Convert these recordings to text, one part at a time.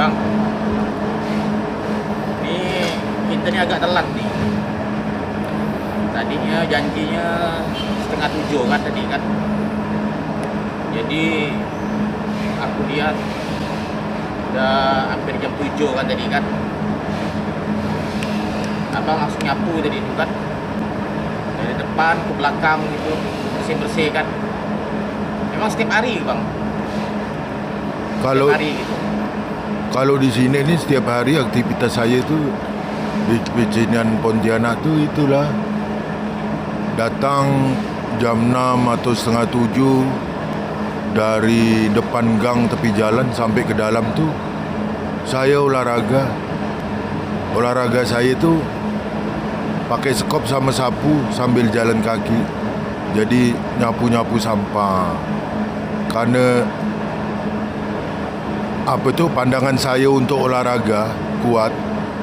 Bang, ini kita nih agak telat nih. Tadinya janjinya 6:30 kan tadi kan. Jadi aku lihat udah hampir jam 7 kan tadi kan. Abang langsung nyapu tadi itu kan, dari depan ke belakang gitu, bersih-bersih kan. Memang setiap hari Bang? Kalau Setiap hari gitu? kalau di sini ini setiap hari aktivitas saya itu di Pecinan Pontianak tuh itulah datang jam 6 atau setengah 7 dari depan gang tepi jalan sampai ke dalam tuh saya olahraga. Olahraga saya itu pakai sekop sama sapu sambil jalan kaki. Jadi nyapu-nyapu sampah. Karena apa tuh pandangan saya untuk olahraga kuat.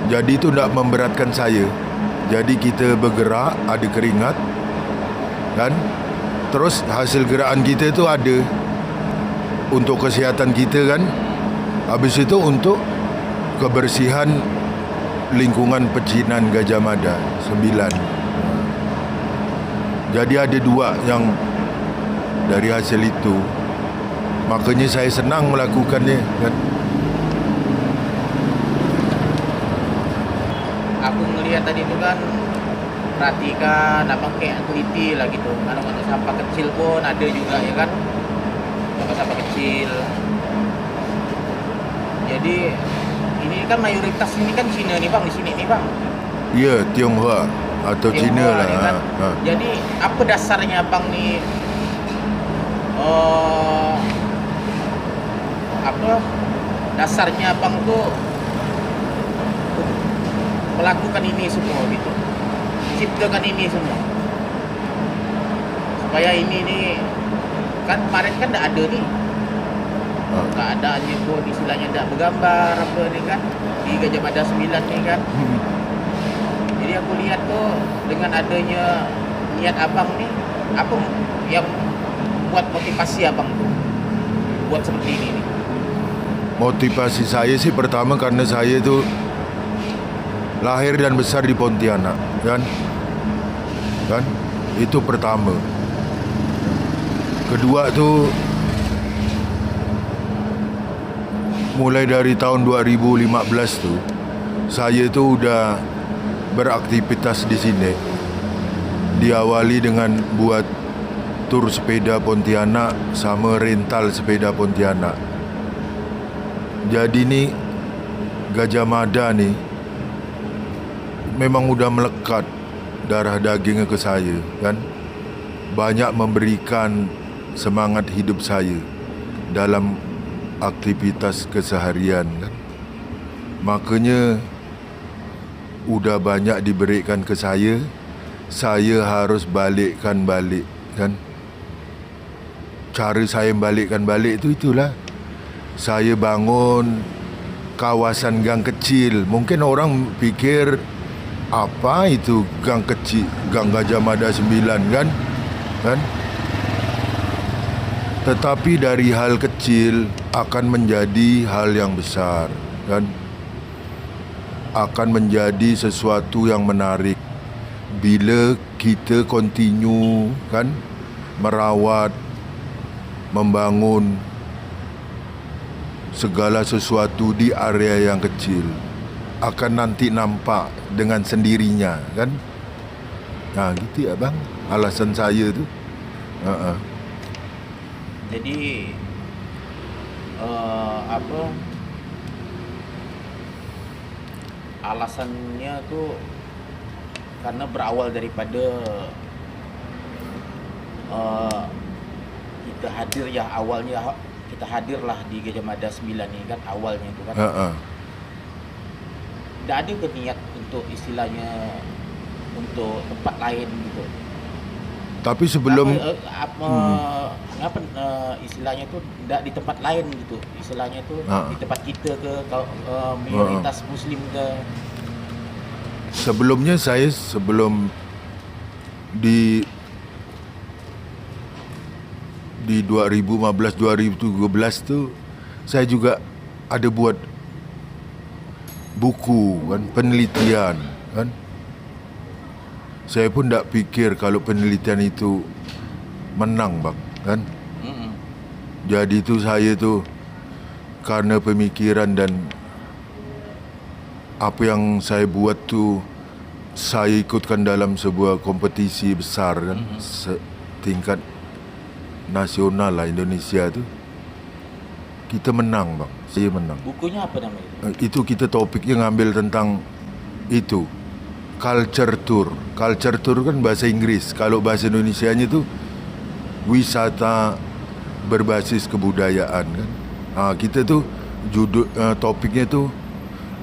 Jadi itu tidak memberatkan saya. Jadi kita bergerak, ada keringat kan. Terus hasil gerakan kita itu ada untuk kesihatan kita kan. Habis itu untuk kebersihan lingkungan Pecinan Gajah Mada 9. Jadi ada 2 yang dari hasil itu. Makanya saya senang melakukannya kan. Aku ngelihat tadi itu kan, perhatikan abang kayak teliti lah gitu. Kantong sampah kecil pun ada juga ya kan, kantong sampah kecil. Jadi ini kan mayoritas ini kan Cina nih Bang, di sini nih Bang. Ya, Tionghoa atau Cina Tionghoa lah. nih kan. Jadi apa dasarnya Bang nih apa dasarnya Bang tuh melakukan ini semua gitu, ciptakan ini semua supaya ini nih kan kemarin kan tidak ada nih, nggak ada aja pun istilahnya tidak bergambar apa nih kan di Gajah Mada 9 nih kan. Jadi aku lihat tuh dengan adanya niat abang nih, apa yang buat motivasi abang tuh buat seperti ini nih? Motivasi saya sih pertama karena saya itu lahir dan besar di Pontianak kan. Itu pertama. Kedua tuh mulai dari tahun 2015 tuh saya itu udah beraktivitas di sini. Diawali dengan buat tur sepeda Pontianak sama rental sepeda Pontianak. Jadi nih Gajah Mada nih memang udah melekat darah dagingnya ke saya kan. Banyak memberikan semangat hidup saya dalam aktivitas keseharian kan. Makanya udah banyak diberikan ke saya harus balikkan balik kan. Cara saya balikkan balik itu itulah. Saya bangun kawasan gang kecil. Mungkin orang pikir apa itu gang kecil, gang Gajah Mada 9 kan? Tetapi dari hal kecil akan menjadi hal yang besar kan? Akan menjadi sesuatu yang menarik bila kita continue kan merawat, membangun segala sesuatu di area yang kecil. Akan nanti nampak dengan sendirinya kan. Nah gitu ya bang, alasan saya tu. Jadi apa alasannya tuh karena berawal daripada kita hadir ya, awalnya kita hadirlah di Gajah Mada 9 ini kan awalnya itu kan. Tidak ada ke niat untuk istilahnya untuk tempat lain gitu. Tapi sebelum istilahnya tuh tidak di tempat lain gitu. Istilahnya tuh di tempat kita ke minoritas muslim ke. Sebelumnya saya sebelum di 2015 2017 tuh saya juga ada buat buku kan, penelitian kan. Saya pun tak fikir kalau penelitian itu menang bang kan. Jadi tu saya tu karena pemikiran dan apa yang saya buat tu saya ikutkan dalam sebuah kompetisi besar kan, tingkat nasional lah Indonesia tu. Kita menang bang, saya menang. Bukunya apa namanya? Itu kita topiknya ngambil tentang itu, culture tour. Culture tour kan bahasa Inggris. Kalau bahasa Indonesianya tu wisata berbasis kebudayaan kan. Kita tu topiknya tu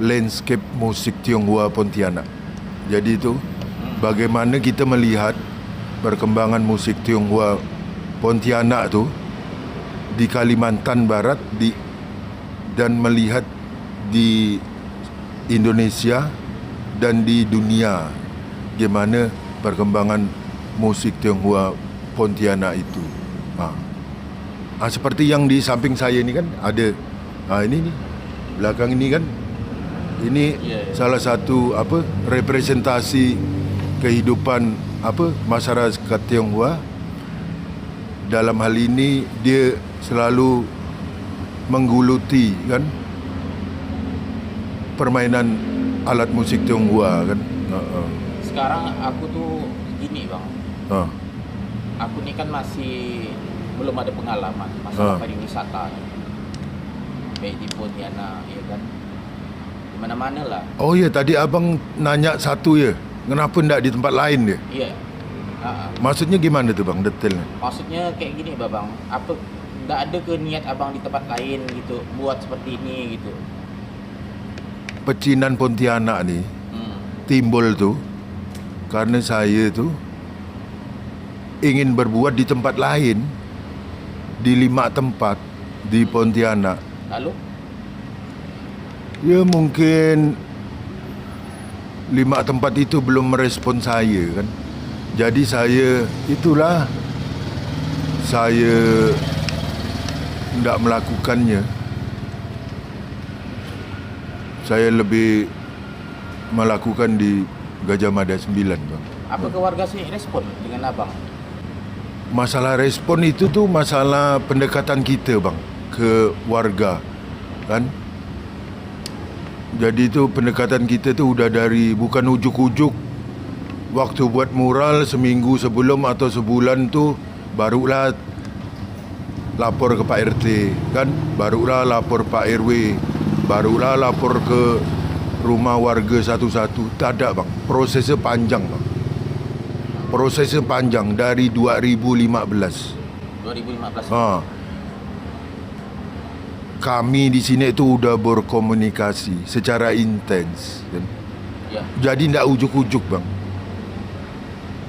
landscape musik Tionghoa Pontianak. Jadi tu bagaimana kita melihat perkembangan musik Tionghoa Pontianak tu di Kalimantan Barat dan melihat di Indonesia dan di dunia bagaimana perkembangan musik Tionghoa Pontianak itu. Seperti yang di samping saya ni kan ada ini ni belakang ini kan ini salah satu representasi kehidupan masyarakat Tionghoa. Dalam hal ini dia selalu mengguluti kan permainan alat musik Tionghoa kan. Sekarang aku tuh gini bang, aku ni kan masih belum ada pengalaman masalah pariwisata, baik di Pontianak ya kan, di mana-mana lah. Oh ya, tadi abang nanya satu ya, kenapa tidak di tempat lain dia? Iya. Maksudnya gimana tuh bang, detailnya? Maksudnya kayak gini bang, apa tidak ada ke niat abang di tempat lain gitu buat seperti ini gitu? Pecinan Pontianak ni timbul tu karena saya tu ingin berbuat di tempat lain, di 5 tempat di Pontianak. Lalu? Ya mungkin 5 tempat itu belum merespon saya kan. Jadi saya tidak melakukannya. Saya lebih melakukan di Gajah Mada 9 bang. Apa keluarga sini respon dengan abang? Masalah respon itu tuh masalah pendekatan kita bang ke warga kan. Jadi itu pendekatan kita tuh udah dari bukan ujuk-ujuk waktu buat mural seminggu sebelum atau sebulan tu barulah lapor ke Pak RT kan, barulah lapor Pak RW, barulah lapor ke rumah warga satu-satu. Tak ada bang, prosesnya panjang bang. Prosesnya panjang dari 2015. Kami di sini itu udah berkomunikasi secara intens kan? Ya. Jadi tidak ujuk-ujuk bang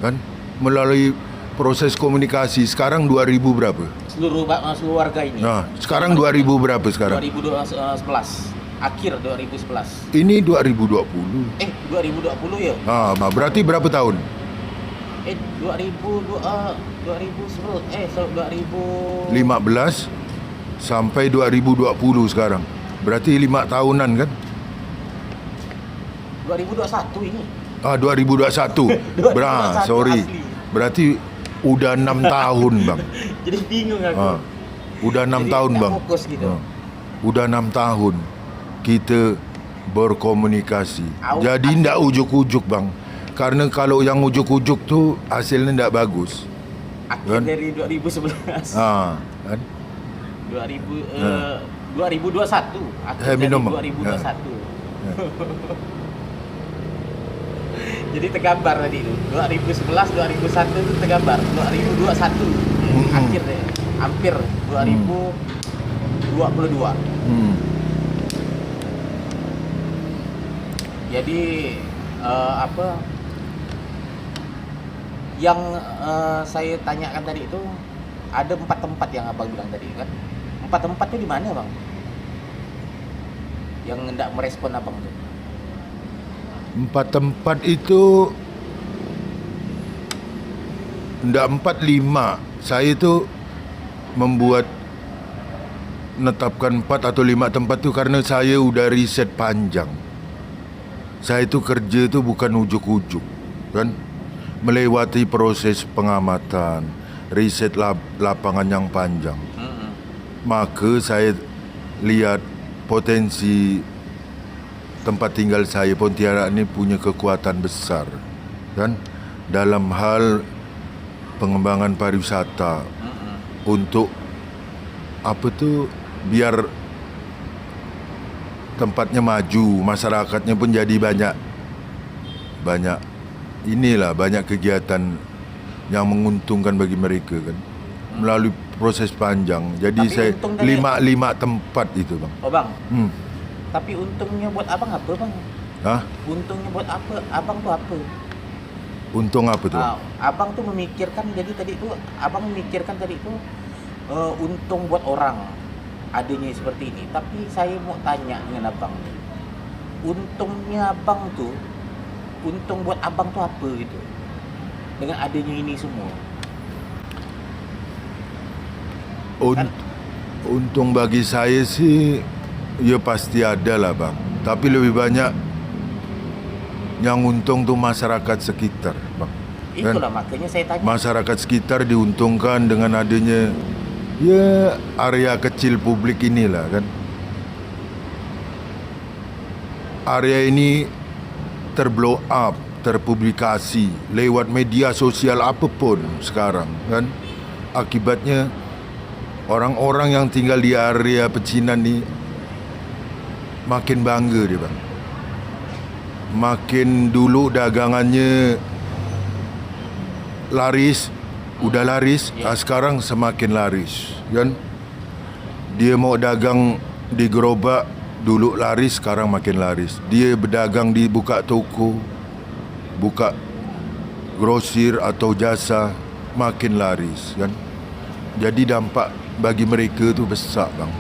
kan, melalui proses komunikasi. Sekarang 2000 berapa? Seluruh warga ini. Sekarang 2000 berapa sekarang? 2011. Akhir 2011. Ini 2020. 2020 ya? Berarti berapa tahun? 2015 sampai 2020 sekarang. Berarti 5 tahunan kan? 2021 ini. 2021. Sorry. Asli. Berarti udah 6 tahun bang. Jadi bingung aku. Udah 6 tahun bang. Fokus gitu. Udah 6 tahun kita berkomunikasi. Jadi tidak ujuk-ujuk bang. Karena kalau yang ujuk-ujuk tu hasilnya tidak bagus. Akhir kan? Dari 2011. Kan? 2021. Akhir dari 2021. Jadi tergambar tadi itu 2011, 2001 itu tergambar. 2021 akhir deh, hampir 2022. Jadi yang saya tanyakan tadi itu ada 4 tempat yang abang bilang tadi kan. 4 tempat itu di mana bang? Yang hendak merespon abang tuh? 4 tempat itu tidak 4, 5. Saya itu menetapkan 4 atau 5 tempat tu karena saya udah riset panjang Saya itu kerja itu bukan ujuk-ujuk, kan? Melewati proses pengamatan, riset lapangan yang panjang. Maka saya lihat potensi tempat tinggal saya, Pontianak ini punya kekuatan besar, kan? Dalam hal pengembangan pariwisata untuk biar tempatnya maju, masyarakatnya pun jadi banyak kegiatan yang menguntungkan bagi mereka, kan, melalui proses panjang. Jadi Tapi saya untung dari- lima tempat itu, bang. Oh bang, Hmm. tapi untungnya buat abang apa bang? Hah? Untungnya buat apa? Abang tuh apa? Untung apa tuh? Bang? Abang tuh memikirkan, jadi tadi tuh abang memikirkan tadi tuh untung buat orang adanya seperti ini. Tapi saya mau tanya dengan abang, untungnya abang tuh, untung buat abang tuh apa gitu dengan adanya ini semua? Untung bagi saya sih, ya pasti ada lah, bang. Tapi lebih banyak yang untung tuh masyarakat sekitar, bang. Itulah makanya saya tanya. Masyarakat sekitar diuntungkan dengan adanya ya area kecil publik inilah, kan. Area ini terblow up, terpublikasi lewat media sosial apapun sekarang, kan. Akibatnya orang-orang yang tinggal di area pecinan ni makin bangga dia, bang. Makin dulu dagangannya laris, udah laris, sekarang semakin laris, kan. Dia mau dagang di gerobak, dulu laris, sekarang makin laris. Dia berdagang di buka toko, buka grosir atau jasa, makin laris, kan. Jadi dampak bagi mereka tu besar, bang,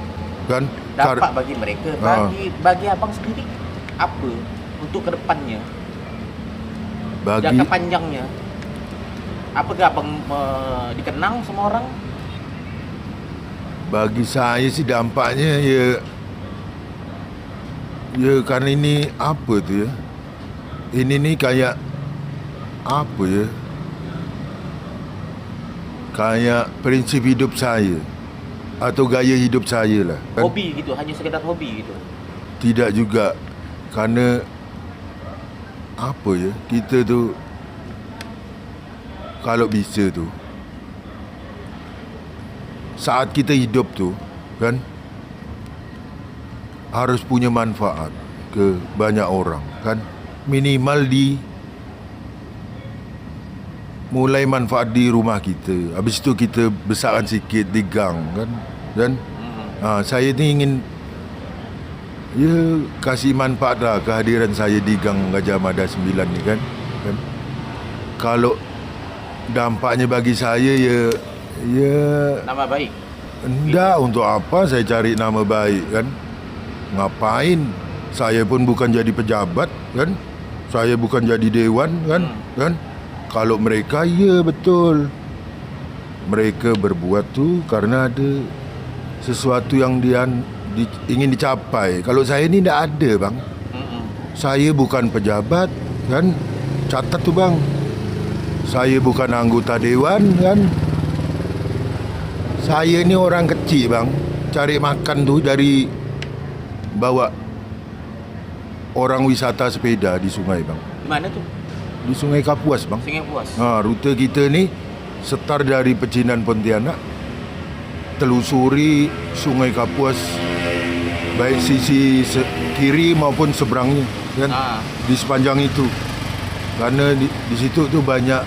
kan. Dampak bagi mereka, bagi abang sendiri apa untuk kedepannya, jangka panjangnya? Apakah abang dikenang sama orang? Bagi saya sih dampaknya ya kan ini apa tu ya? Ini ni kayak apa ya? Kayak prinsip hidup saya atau gaya hidup saya lah, kan? Hobi gitu, hanya sekedar hobi gitu. Tidak juga, kerana apa ya, kita tu kalau bisa tu saat kita hidup tu, kan, harus punya manfaat ke banyak orang, kan. Minimal mulai manfaat di rumah kita. Habis itu kita besarkan sikit di gang, kan. Dan saya ni ingin kasih manfaat lah kehadiran saya di gang Gajah Mada 9 ni, kan. Kalau dampaknya bagi saya Nama baik. Enggak, untuk apa saya cari nama baik, kan. Ngapain? Saya pun bukan jadi pejabat, kan. Saya bukan jadi dewan, kan. Kan? Kalau mereka, ya betul, mereka berbuat tu karena ada sesuatu yang ingin dicapai. Kalau saya ni tak ada, bang. Saya bukan pejabat, kan. Catat tu, bang. Saya bukan anggota dewan, kan. Saya ni orang kecil, bang. Cari makan tu dari bawa orang wisata sepeda di sungai, bang. Di mana tu? Di Sungai Kapuas, bang. Sungai Puas. Rute kita ni start dari Pecinan Pontianak, telusuri Sungai Kapuas, baik sisi kiri maupun seberangnya, kan. Di sepanjang itu, kerana di situ tu banyak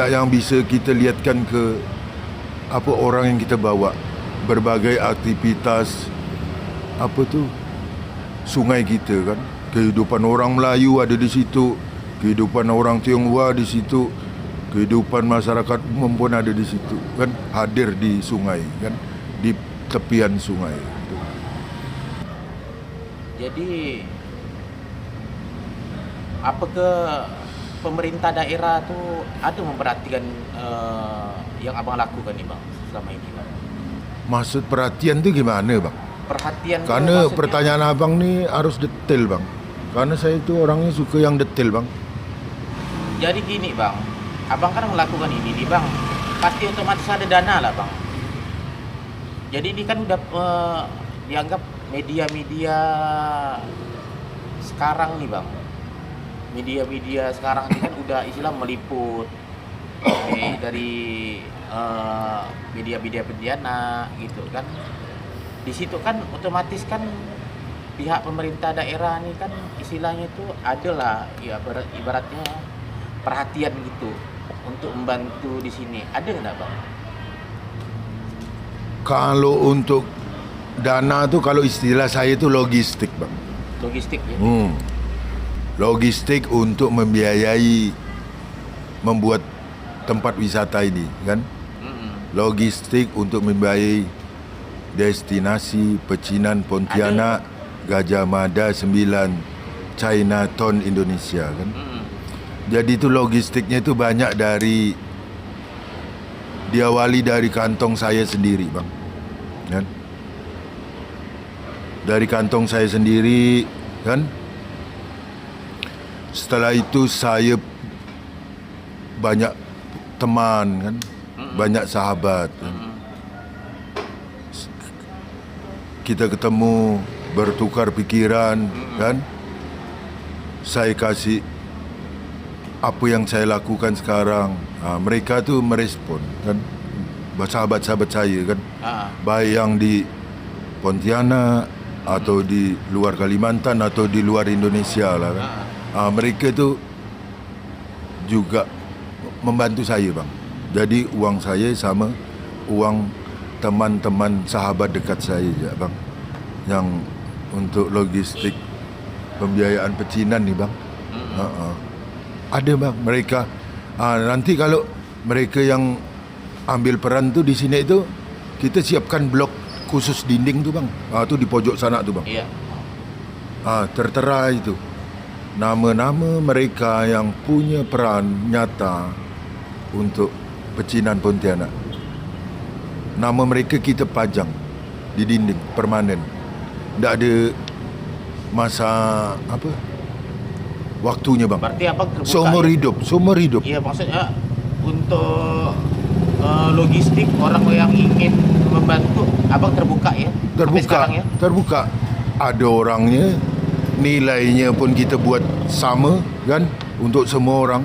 yang bisa kita lihatkan ke orang yang kita bawa, berbagai aktivitas sungai kita, kan. Kehidupan orang Melayu ada di situ, kehidupan orang Tionghoa di situ, kehidupan masyarakat umum pun ada di situ, kan. Hadir di sungai, kan, di tepian sungai. Jadi apakah pemerintah daerah tu ada memperhatikan yang abang lakukan ni, bang, selama ini, bang? Maksud perhatian tu gimana, bang? Perhatian tu Karena maksudnya, pertanyaan abang ni harus detail, bang. Karena saya itu orangnya suka yang detail bang. Jadi gini bang, abang kan melakukan ini nih bang, pasti otomatis ada dana lah bang. Jadi ini kan udah dianggap media-media sekarang nih bang. Media-media sekarang ini kan udah istilah meliput dari media-media perdana gitu kan. Di situ kan otomatis kan pihak pemerintah daerah nih kan istilahnya itu adalah ya ibaratnya perhatian gitu untuk membantu di sini. Ada nggak bang? Kalau untuk dana tuh, kalau istilah saya itu logistik bang. Logistik ya? Logistik untuk membiayai membuat tempat wisata ini kan. Logistik untuk membiayai destinasi pecinan Pontianak, Gajah Mada 9, Chinatown Indonesia kan. Jadi itu logistiknya itu banyak diawali dari kantong saya sendiri bang kan. Dari kantong saya sendiri kan. Setelah itu saya banyak teman kan, banyak sahabat kan. Kita ketemu, bertukar pikiran kan. Saya kasih apa yang saya lakukan sekarang. Mereka tu merespon kan. Sahabat-sahabat saya kan. Baik yang di Pontianak atau di luar Kalimantan atau di luar Indonesia lah kan. Mereka tu juga membantu saya bang. Jadi uang saya sama uang teman-teman sahabat dekat saya je bang, yang untuk logistik pembiayaan pecinan ni bang. Ada bang mereka. Nanti kalau mereka yang ambil peran tu di sini tu, kita siapkan blok khusus dinding tu bang. Tu di pojok sana tu bang. Iya. Tertera itu nama-nama mereka yang punya peran nyata untuk pecinan Pontianak. Nama mereka kita pajang di dinding permanen. Tak ada masa apa waktunya bang. Berarti abang terbuka. Seumur hidup. Iya, maksudnya untuk logistik orang yang ingin membantu, abang terbuka ya? Sampai sekarang ya? Terbuka. Ada orangnya, nilainya pun kita buat sama kan, untuk semua orang.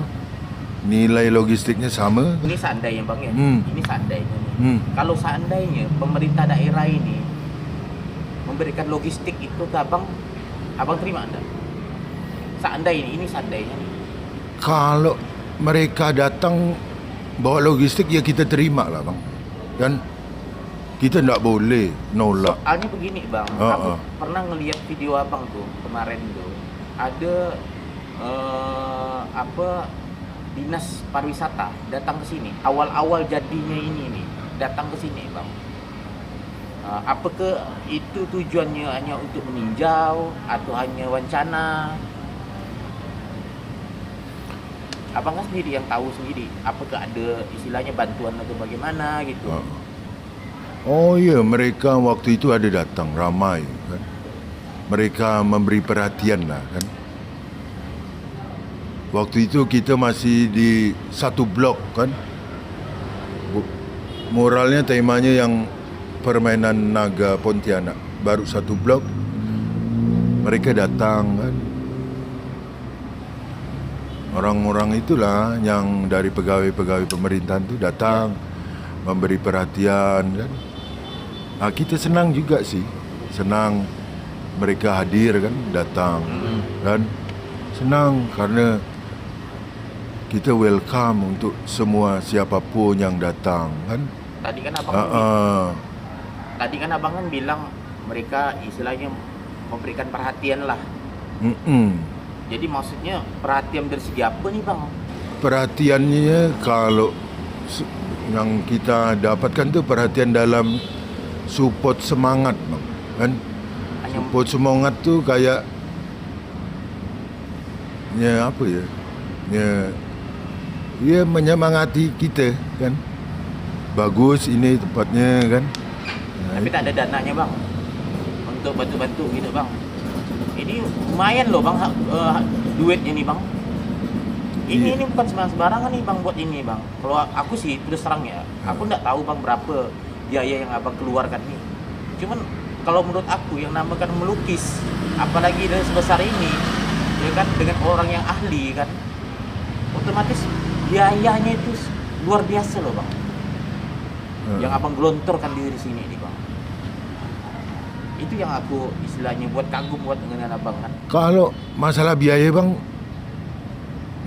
Nilai logistiknya sama. Ini seandainya bang ya? Ini seandainya nih. Kalau seandainya pemerintah daerah ini memberikan logistik itu ke abang terima anda? Seandainya ini seandainya nih. Kalau mereka datang bawa logistik, ya kita terima lah bang. Kan kita tak boleh nolak. Soalnya begini bang, aku pernah ngelihat video abang tuh kemarin tuh, ada dinas pariwisata datang ke sini awal-awal jadinya ini nih, datang ke sini bang. Apakah itu tujuannya hanya untuk meninjau atau hanya wancana? Abang kan sendiri yang tahu sendiri, apakah ada istilahnya bantuan atau bagaimana gitu. Oh iya, mereka waktu itu ada datang ramai kan. Mereka memberi perhatian lah kan. Waktu itu kita masih di satu blok kan. Muralnya temanya yang permainan naga Pontianak. Baru satu blok. Mereka datang kan. Orang-orang itulah yang dari pegawai-pegawai pemerintahan tu datang, memberi perhatian kan. Kita senang juga sih. Senang mereka hadir kan, datang kan. Senang karena kita welcome untuk semua siapapun yang datang kan. Tadi kan abang kan bilang mereka istilahnya memberikan perhatian lah. Jadi maksudnya perhatian dari segi apa nih bang? Perhatiannya kalau yang kita dapatkan tu perhatian dalam support semangat bang kan. Support semangat tu kayak apa ya? Dia menyemangati kita kan. Bagus ini tempatnya kan. Tapi tak ada dananya bang untuk bantu-bantu gitu bang. Ini lumayan loh bang, duitnya nih bang. Iya. Ini bukan sembarangan nih bang buat ini bang. Kalau aku sih terus terang ya, aku nggak tahu bang berapa biaya yang abang keluarkan nih. Cuman kalau menurut aku yang namakan melukis, apalagi dari sebesar ini, ya kan dengan orang yang ahli kan, otomatis biayanya itu luar biasa loh bang. Yang abang gelontorkan di sini nih bang. Itu yang aku istilahnya buat kagum buat dengan abang kan. Kalau masalah biaya bang,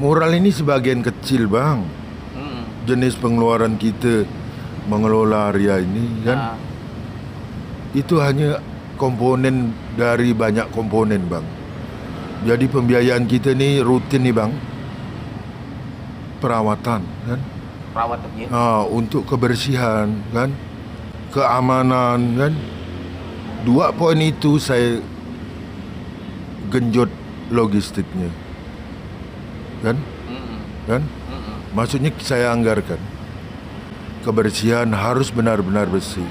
moral ini sebagian kecil bang. Jenis pengeluaran kita mengelola area ini kan, Nah, itu hanya komponen dari banyak komponen bang. Jadi pembiayaan kita ni rutin ni bang, perawatan kan, perawatannya. untuk kebersihan kan, keamanan kan. 2 poin itu saya genjot logistiknya kan, kan. Maksudnya saya anggarkan kebersihan harus benar-benar bersih,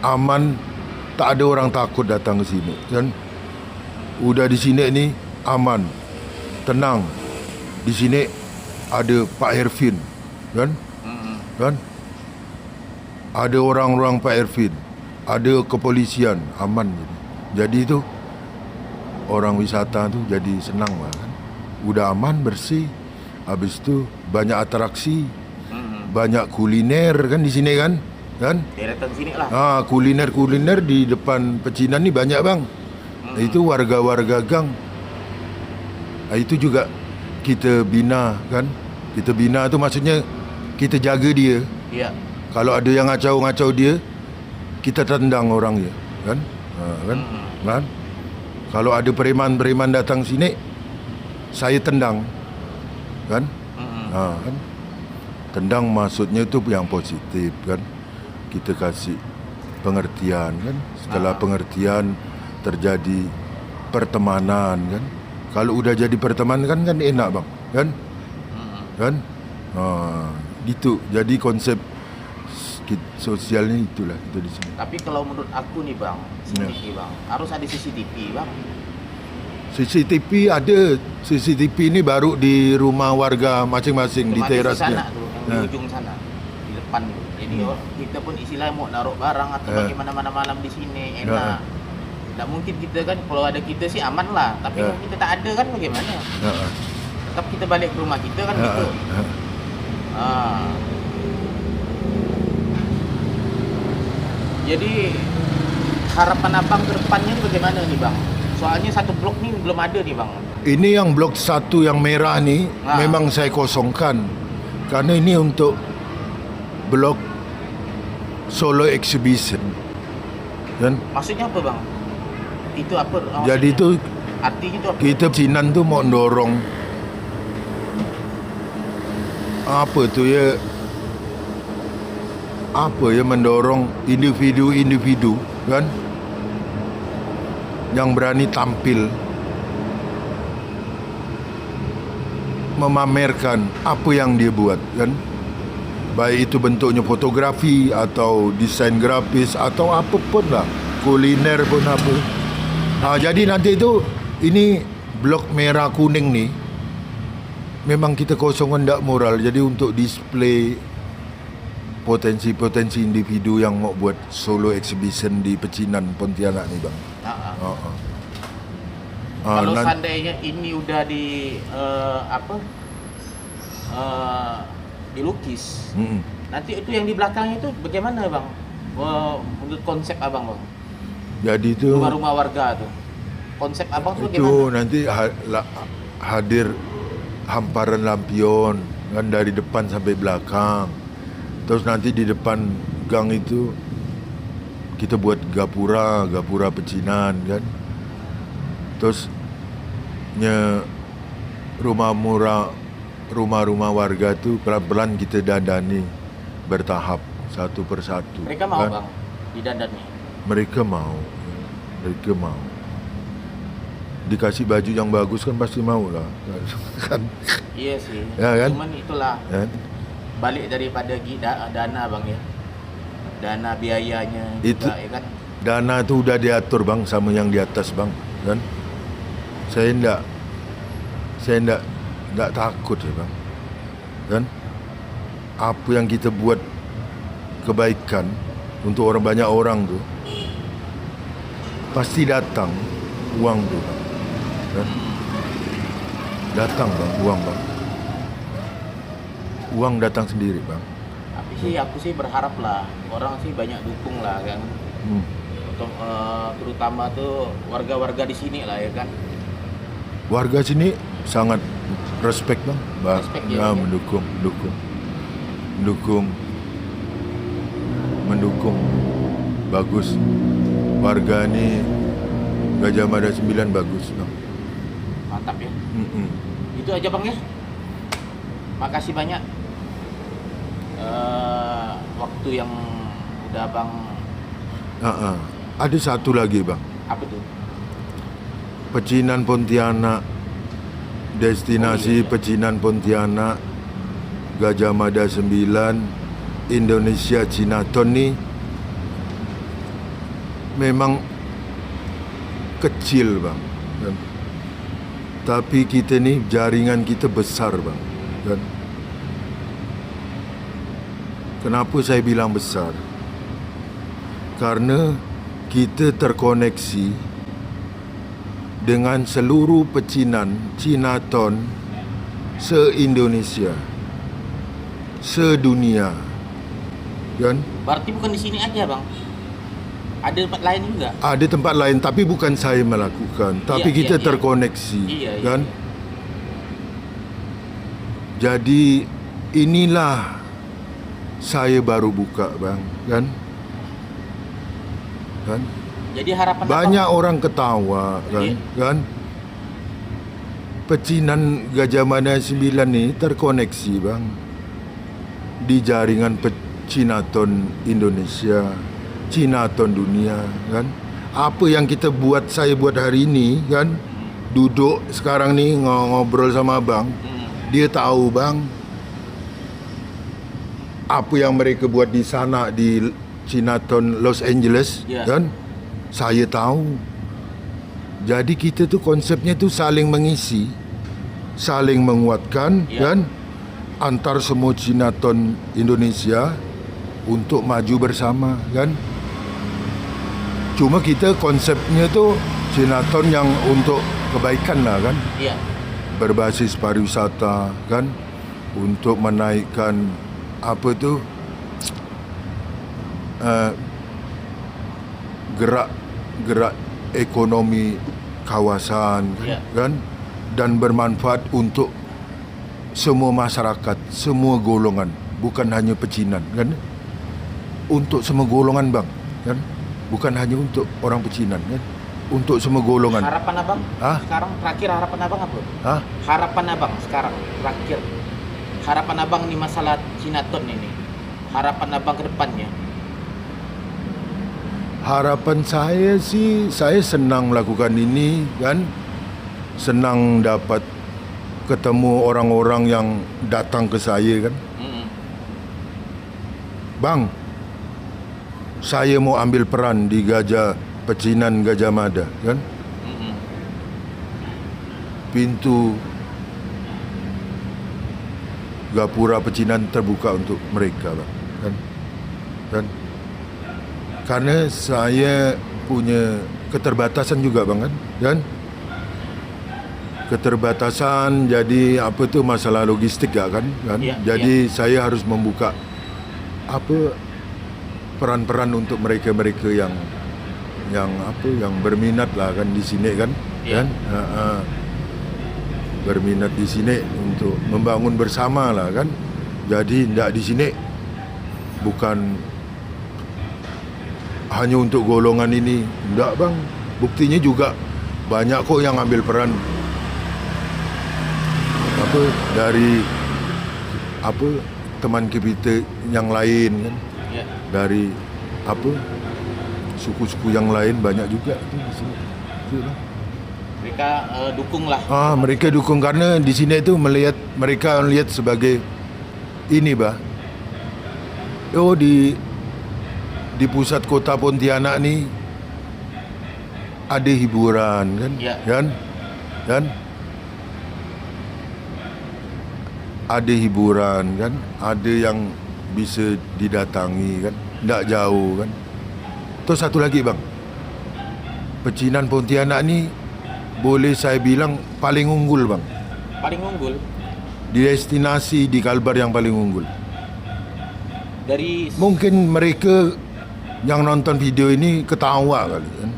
aman, tak ada orang takut datang ke sini kan. Udah di sini ni aman, tenang. Di sini ada Pak Herfin kan, kan. Ada orang-orang Pak Herfin, ada kepolisian, aman. Jadi itu orang wisata tu jadi senang lah kan. Udah aman, bersih. Habis tu banyak atraksi, banyak kuliner kan di sini kan, kan? Deretan sini lah. Kuliner di depan pecinan ni banyak bang. Itu warga-warga gang. Itu juga kita bina kan. Kita bina tu maksudnya kita jaga dia. Iya. Kalau ada yang ngacau-ngacau dia, kita tendang orangnya kan. Kan? Kan? Kalau ada preman-preman datang sini, saya tendang. Kan? Kan? Tendang maksudnya tu yang positif kan. Kita kasih pengertian kan. Setelah pengertian terjadi pertemanan kan. Kalau udah jadi pertemanan kan enak bang kan. Kan? Gitu. Jadi konsep sosialnya itulah kita di sini. Tapi kalau menurut aku nih bang, nih bang, harus ada CCTV bang. CCTV ada. CCTV ini baru di rumah warga masing-masing di Otomatis terasnya. Di sana tuh, yang di ujung sana, di depan tuh. Jadi kita pun istilahnya mau naruh barang atau bagaimana malam di sini enak. Tidak mungkin kita kan, kalau ada kita sih aman lah. Tapi kalau kita tak ada kan bagaimana? Tetap kita balik ke rumah kita kan gitu. Jadi harapan abang ke depannya ini bagaimana nih bang? Soalnya satu blok nih belum ada nih bang. Ini yang blok 1 yang merah ni memang saya kosongkan. Karena ini untuk blok Solo Exhibition. Kan? Maksudnya apa bang? Itu apa? Jadi itu artinya itu apa? kita Sinan tu mau dorong apa tu ya, mendorong individu-individu kan yang berani tampil memamerkan apa yang dia buat kan, baik itu bentuknya fotografi atau desain grafis atau apapun lah, kuliner pun apa. Jadi nanti itu ini blok merah kuning ni memang kita kosongkan tak moral, jadi untuk display potensi-potensi individu yang mau buat solo exhibition di Pecinan Pontianak ni bang. Kalau seandainya ini udah di dilukis, nanti itu yang di belakangnya itu bagaimana bang? Menurut konsep abang bang? Jadi itu Rumah-rumah warga tuh, konsep abang tuh itu bagaimana? nanti hadir hamparan lampion kan dari depan sampai belakang. Terus nanti di depan gang itu kita buat gapura pecinan kan. Terus rumah-rumah warga tu pelan-pelan kita dandani bertahap satu persatu. Mereka mau kan? bang didandannya? Mereka mau. Dikasih baju yang bagus kan pasti mau lah. Kan? Iya sih. Ya, kan? Cuman itulah Kan? balik daripada dana bang ya, dana biayanya Itu juga ya kan. dana tu udah diatur bang sama yang di atas bang kan. Saya enggak takut ya bang. Kan? Apa yang kita buat kebaikan untuk banyak orang tu pasti datang uang tu bang. Kan? Datang bang, uang bang. Uang datang sendiri bang. Tapi aku sih berharap lah orang sih banyak dukung lah kan. Untuk terutama tuh warga-warga di sini lah ya kan. Warga sini sangat respect bang. Respect ya, Mendukung. Bagus. Warga ni Gajah Mada 9 bagus bang. Mantap ya. Itu aja bang ya. Makasih banyak waktu yang udah bang. Ada satu lagi bang. Apa tuh? Pecinan Pontianak, destinasi Pecinan Pontianak, Gajah Mada 9, Indonesia Cinaton ni memang kecil bang, kan? Tapi kita ni jaringan kita besar bang, kan? Kenapa saya bilang besar? Karena kita terkoneksi dengan seluruh pecinan Cinaton se-Indonesia, sedunia, kan? Berarti bukan di sini aja bang. Ada tempat lain juga? Ada tempat lain, tapi bukan saya melakukan. Tapi kita terkoneksi, kan? Jadi inilah saya baru buka bang, kan? Jadi harapan banyak orang ketawa kan, kan? Pecinan Gajah Mada 9 ni terkoneksi bang di jaringan Cinaton Indonesia, Cinaton dunia, kan? Apa yang saya buat hari ini, kan? Duduk sekarang ni ngobrol sama abang, dia tahu bang apa yang mereka buat di sana di Cinaton Los Angeles, kan? Saya tahu. Jadi kita tu konsepnya tu saling mengisi, saling menguatkan, kan? Antar semua Cinaton Indonesia untuk maju bersama, kan? Cuma kita konsepnya tu Cinaton yang untuk kebaikan lah, kan? Berbasis pariwisata, kan? Untuk menaikkan apa tu gerak ekonomi kawasan, kan? Dan bermanfaat untuk semua masyarakat, semua golongan, bukan hanya pecinan, kan? Untuk semua golongan bang, kan? Bukan hanya untuk orang pecinan, kan? Untuk semua golongan. Harapan abang? Sekarang terakhir harapan abang apa? Harapan abang sekarang terakhir. Harapan abang nih masalah Cinaton ini. Harapan abang ke depannya. Harapan saya sih, saya senang melakukan ini, kan? Senang dapat ketemu orang-orang yang datang ke saya, kan? Bang, saya mau ambil peran di Pecinan Gajah Mada, kan? Pintu Gapura Pecinan terbuka untuk mereka, bang, kan? Karena saya punya keterbatasan juga, bang, kan? Keterbatasan, jadi apa tu masalah logistik ya, kan? Jadi saya harus membuka apa peran-peran untuk mereka-mereka yang berminat lah, kan, di sini, kan? Kan? Berminat di sini untuk membangun bersama lah, kan? Jadi tidak di sini bukan hanya untuk golongan ini, tidak, bang. Buktinya juga banyak kok yang ambil peran dari teman kita yang lain, kan? Dari suku-suku yang lain banyak juga tu di sini. Mereka dukung lah. Mereka dukung karena di sini itu mereka melihat sebagai ini, bah. Di pusat kota Pontianak ni ada hiburan, kan? Kan? kan? Ada hiburan kan, ada yang bisa didatangi kan, tak jauh kan. Terus satu lagi bang, pecinan Pontianak ni boleh saya bilang paling unggul bang. Paling unggul Destinasi di Kalbar yang paling unggul. dari Mungkin mereka yang nonton video ini ketawa kali kan.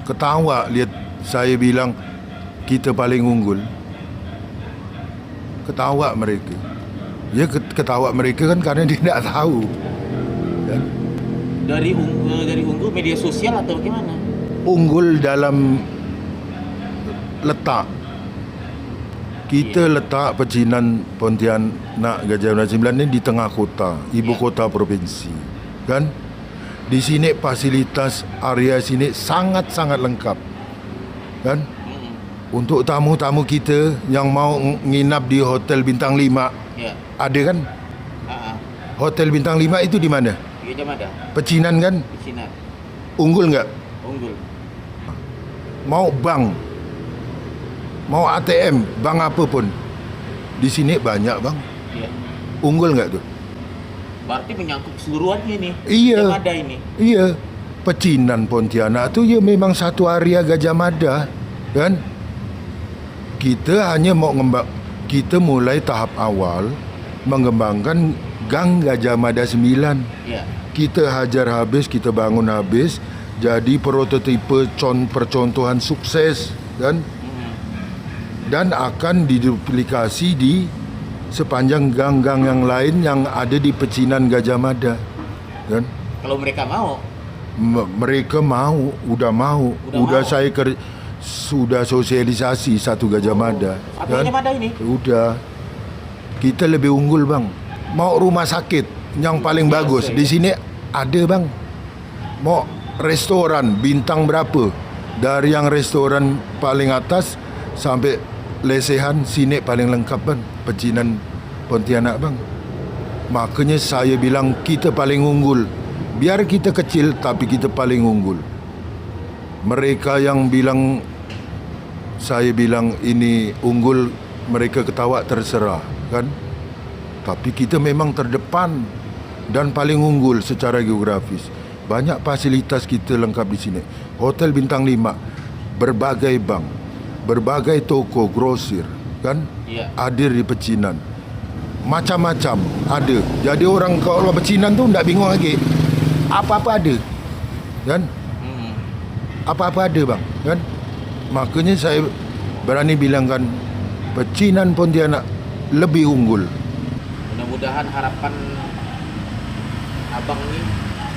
Ketawa lihat saya bilang kita paling unggul. Ketawa mereka. Ya ketawa mereka kan karena dia tak tahu. Kan? dari unggul media sosial atau gimana? Unggul dalam letak. Kita letak pecinan Pontianak Gajah Mada 9 ni di tengah kota, ibu kota provinsi. Kan? Di sini fasilitas area sini sangat-sangat lengkap. Kan? Untuk tamu-tamu kita yang mau nginap di hotel bintang 5, Ya. ada kan? Ah, Hotel bintang 5 itu di mana? Gajah Mada Pecinan kan? di Cina. Unggul enggak? Unggul. Mau bank, mau ATM, bank apa pun, di sini banyak bang. Ya. Unggul enggak tuh? Berarti menyangkut keseluruhannya nih. Iya. Yang ada ini. Iya, pecinan Pontianak tu ya memang satu area Gajah Mada, kan? Kita hanya mau kita mulai tahap awal mengembangkan Gang Gajah Mada 9. Ya. Kita hajar habis, kita bangun habis, jadi prototipe percontohan sukses, kan? Dan akan diduplikasi di sepanjang gang-gang yang lain yang ada di pecinan Gajah Mada, kan? Kalau mereka mau. Mereka mau, udah mau, Udah mau. saya sudah sosialisasi satu Gajah Mada, Satu kan? Gajah Mada ini. Udah, kita lebih unggul bang. Mau rumah sakit yang paling Biasa, bagus ya? di sini ada bang. Mau restoran bintang berapa, dari yang restoran paling atas sampai lesehan, sini paling lengkap bang, pecinan Pontianak bang. Makanya saya bilang kita paling unggul. Biar kita kecil tapi kita paling unggul. Mereka yang bilang saya bilang ini unggul, mereka ketawa terserah kan. Tapi kita memang terdepan dan paling unggul secara geografis. Banyak fasilitas kita lengkap di sini. Hotel bintang 5, berbagai bank, berbagai toko grosir kan, Iya. hadir di pecinan. Macam-macam ada. Jadi orang kalau pecinan tu tak bingung lagi. Apa-apa ada. Kan? Apa-apa ada bang, kan? Makanya saya berani bilangkan pecinan Pontianak lebih unggul. Mudah-mudahan harapan abang nih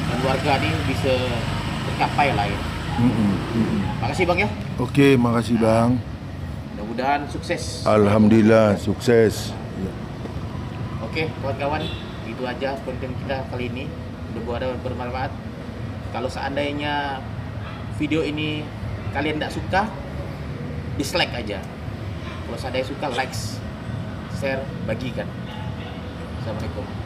dan warga nih bisa tercapai lah ya. Makasih bang ya. Okey, makasih bang. Mudah-mudahan sukses. Alhamdulillah sukses. Oke kawan-kawan, itu aja konten kita kali ini. Mudah-mudahan bermanfaat. Kalau seandainya video ini kalian tidak suka, dislike aja. Kalau seandainya suka, like, share, bagikan. Assalamualaikum.